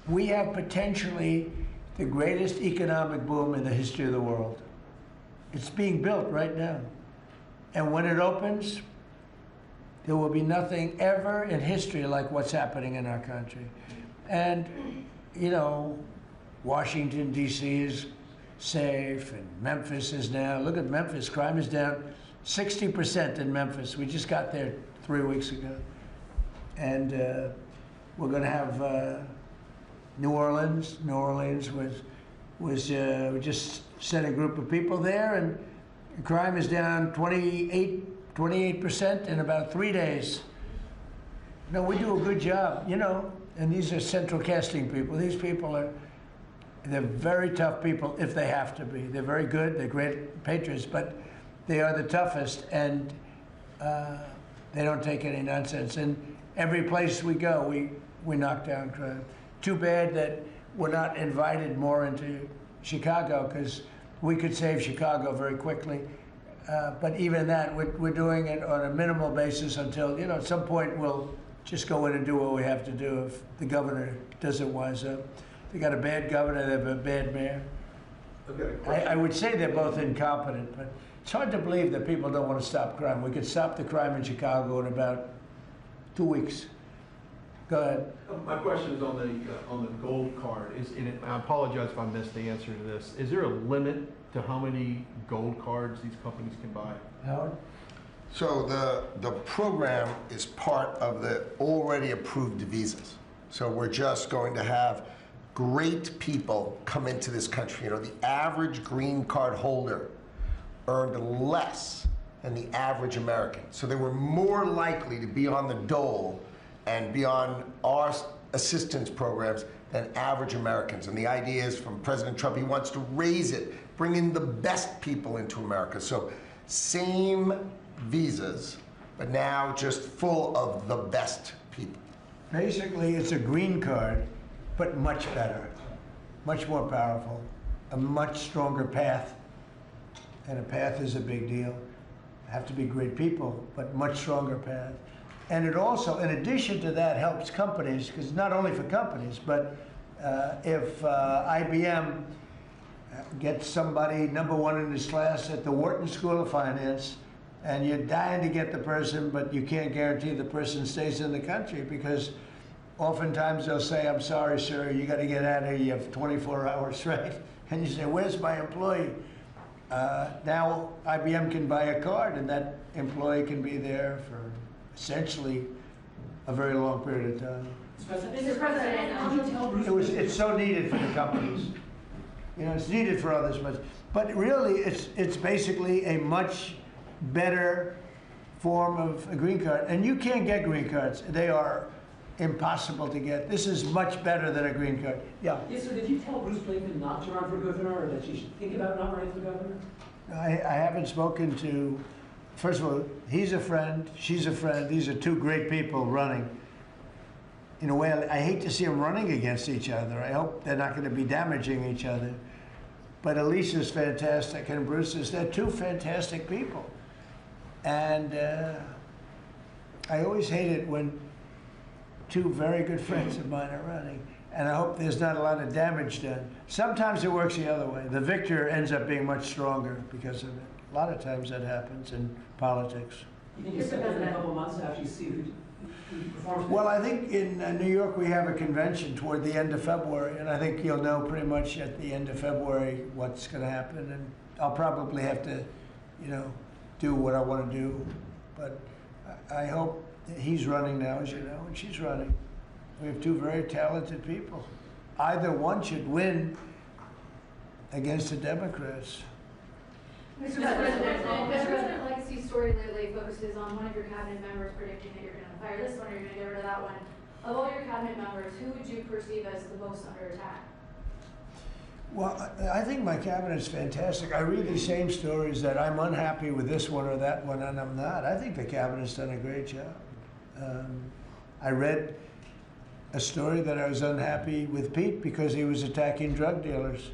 We have potentially the greatest economic boom in the history of the world. It's being built right now. And when it opens, there will be nothing ever in history like what's happening in our country. And, you know, Washington, D.C. is safe, and Memphis is now. Look at Memphis. Crime is down 60% in Memphis. We just got there 3 weeks ago. And we're going to have New Orleans. New Orleans we just sent a group of people there, and crime is down 28% in about 3 days. No, we do a good job, you know, and these are central casting people. These people they're very tough people if they have to be. They're very good, they're great patriots, but they are the toughest, and they don't take any nonsense. And every place we go, we knock down crime. Too bad that we're not invited more into Chicago, because we could save Chicago very quickly. But even that, we're doing it on a minimal basis until, you know, at some point we'll just go in and do what we have to do if the governor doesn't wise up. They got a bad governor, they have a bad mayor. I would say they're both incompetent, but it's hard to believe that people don't want to stop crime. We could stop the crime in Chicago in about 2 weeks. Go ahead. My question is on the gold card. I apologize if I missed the answer to this. Is there a limit to how many gold cards these companies can buy? Howard? So the program is part of the already approved visas. So we're just going to have great people come into this country. You know, the average green card holder earned less than the average American. So they were more likely to be on the dole and be on our assistance programs than average Americans. And the idea is from President Trump, he wants to raise it, bring in the best people into America. So same visas, but now just full of the best people. Basically, it's a green card, but much better, much more powerful, a much stronger path. And a path is a big deal. Have to be great people, but much stronger path. And it also, in addition to that, helps companies, because not only for companies, but if IBM gets somebody #1 in his class at the Wharton School of Finance, and you're dying to get the person, but you can't guarantee the person stays in the country, because oftentimes they'll say, I'm sorry, sir, you got to get out of here, you have 24 hours, right? And you say, where's my employee? Now IBM can buy a card, and that employee can be there for essentially a very long period of time. Mr. President, It's so needed for the companies. You know, it's needed for others, but really it's basically a much better form of a green card. And you can't get green cards. They are impossible to get. This is much better than a green card. Yeah. Yes, sir. Did you tell Bruce Blinken not to run for governor, or that she should think about not running for governor? I haven't spoken to, first of all, he's a friend, she's a friend. These are two great people running. In a way, I hate to see them running against each other. I hope they're not going to be damaging each other. But Alicia's fantastic, and Bruce is, they're two fantastic people. And I always hate it when two very good friends of mine are running. And I hope there's not a lot of damage done. Sometimes it works the other way. The victor ends up being much stronger because of it. A lot of times that happens in politics. You think you'll step in a couple months after you see who performs? Well, I think in New York we have a convention toward the end of February, and I think you'll know pretty much at the end of February what's going to happen. And I'll probably have to, you know, do what I want to do. But I hope that he's running now, as you know, and she's running. We have two very talented people. Either one should win against the Democrats. Mr. President, Legacy's story lately focuses on one of your cabinet members predicting that you're going to fire this one or you're going to get rid of that one. Of all your cabinet members, who would you perceive as the most under attack? Well, I think my cabinet's fantastic. I read these same stories that I'm unhappy with this one or that one, and I'm not. I think the cabinet's done a great job. I read a story that I was unhappy with Pete because he was attacking drug dealers.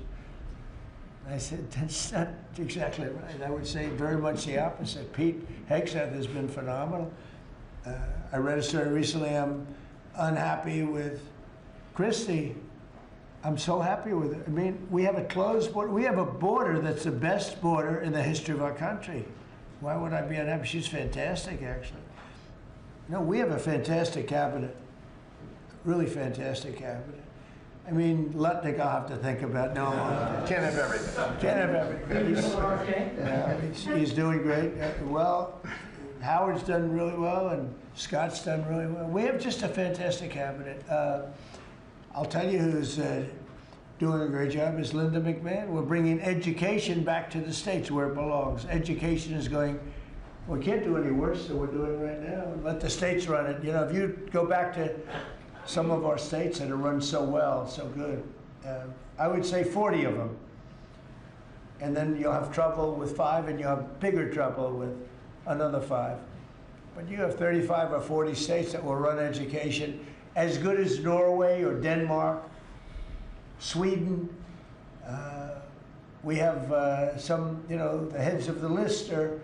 I said, that's not exactly right. I would say very much the opposite. Pete Hegseth has been phenomenal. I read a story recently, I'm unhappy with Christie. I'm so happy with it. I mean, we have a closed border. We have a border that's the best border in the history of our country. Why would I be unhappy? She's fantastic, actually. No, we have a fantastic cabinet. Really fantastic cabinet. I mean, Lutnick I'll have to think about. No, can't have everything. Can't have everything. He's doing great. Well, Howard's done really well, and Scott's done really well. We have just a fantastic cabinet. I'll tell you who's doing a great job is Linda McMahon. We're bringing education back to the states where it belongs. Education is going, we can't do any worse than we're doing right now. Let the states run it. You know, if you go back to some of our states that are run so well, so good, I would say 40 of them. And then you'll have trouble with 5, and you'll have bigger trouble with another 5. But you have 35 or 40 states that will run education as good as Norway or Denmark, Sweden. We have some, you know, the heads of the list are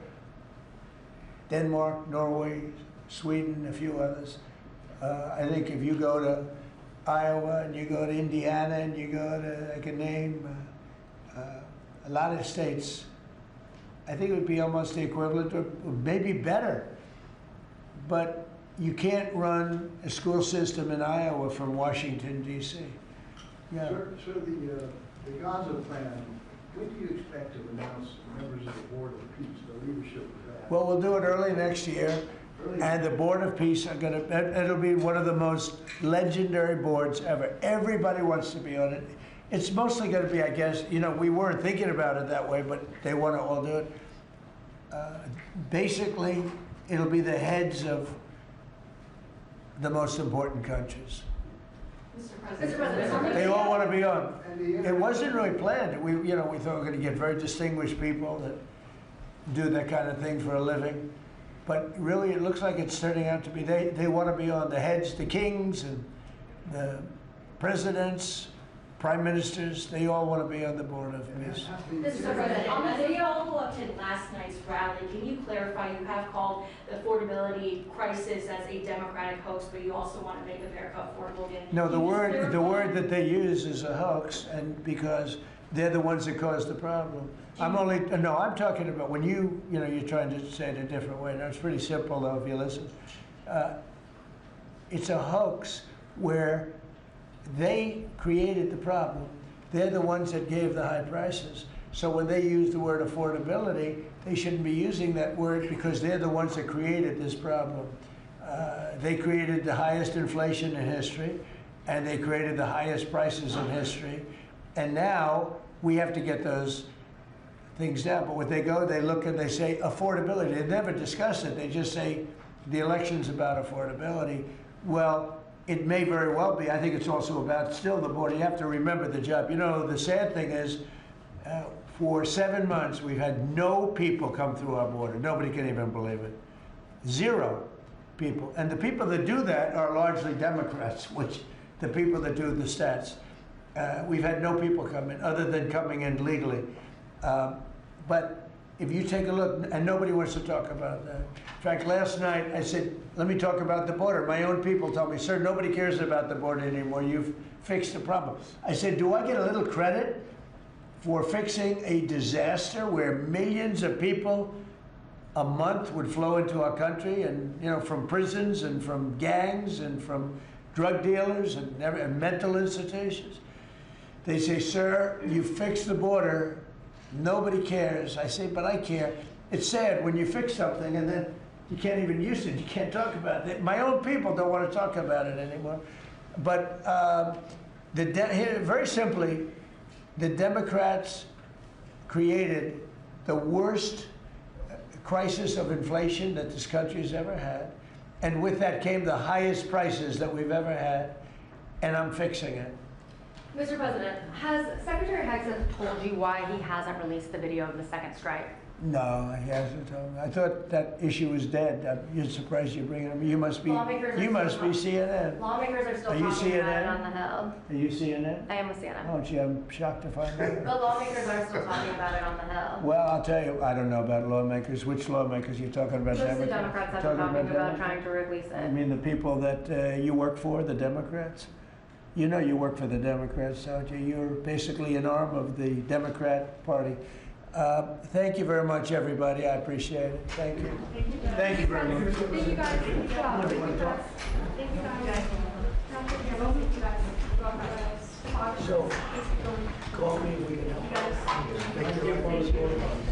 Denmark, Norway, Sweden, a few others. I think if you go to Iowa and you go to Indiana and you go to, I can name a lot of states, I think it would be almost the equivalent or maybe better. But you can't run a school system in Iowa from Washington, D.C. Yeah. Sir, the Gaza plan, when do you expect to announce members of the Board of Peace, the leadership of that? Well, we'll do it early next year, and the Board of Peace are gonna, it'll be one of the most legendary boards ever. Everybody wants to be on it. It's mostly gonna be, I guess, you know, we weren't thinking about it that way, but they wanna all do it. Basically, it'll be the heads of the most important countries. Mr. President. They all want to be on. It wasn't really planned. We thought we were going to get very distinguished people that do that kind of thing for a living. But really, it looks like it's turning out to be, they want to be on, the heads, the kings and the presidents, prime ministers, they all want to be on the Board of Peace. Mr. President, on the video follow-up to last night's rally, can you clarify, you have called the affordability crisis as a Democratic hoax, but you also want to make America affordable again? No, the word that they use is a hoax, and because they're the ones that caused the problem. I'm talking about when you're trying to say it a different way. Now, it's pretty simple, though, if you listen. It's a hoax where they created the problem. They're the ones that gave the high prices. So when they use the word affordability, they shouldn't be using that word because they're the ones that created this problem. They created the highest inflation in history, and they created the highest prices in history. And now we have to get those things down. But when they go, they look and they say affordability. They never discuss it. They just say the election's about affordability. Well, it may very well be. I think it's also about still the border. You have to remember the job. You know, the sad thing is, for 7 months, we've had no people come through our border. Nobody can even believe it. 0 people. And the people that do that are largely Democrats, which the people that do the stats. We've had no people come in, other than coming in legally. But if you take a look, and nobody wants to talk about that. In fact, last night I said, let me talk about the border. My own people told me, sir, nobody cares about the border anymore. You've fixed the problem. I said, do I get a little credit for fixing a disaster where millions of people a month would flow into our country, and from prisons and from gangs and from drug dealers and mental institutions? They say, sir, you fixed the border. Nobody cares. I say, but I care. It's sad when you fix something and then you can't even use it. You can't talk about it. My own people don't want to talk about it anymore. But very simply, the Democrats created the worst crisis of inflation that this country has ever had. And with that came the highest prices that we've ever had. And I'm fixing it. Mr. President, has Secretary Hexon told you why he hasn't released the video of the second strike? No, he hasn't told me. I thought that issue was dead. You're surprised you bring it up. You must be CNN. Lawmakers are still Are you talking about it CNN? on the Hill. Are you CNN? I am with CNN. Oh, gee, I'm shocked to find out. But lawmakers are still talking about it on the Hill. Well, I'll tell you, I don't know about lawmakers. Which lawmakers you're talking about? Most of the Democrats have been talking about trying to release it. I mean, the people that you work for, the Democrats? You know you work for the Democrats, don't you? You're basically an arm of the Democrat Party. Thank you very much, everybody. I appreciate it. Thank you. Thank you very much. Thank you guys. Thank you guys. So, call me if we can help. Thank you.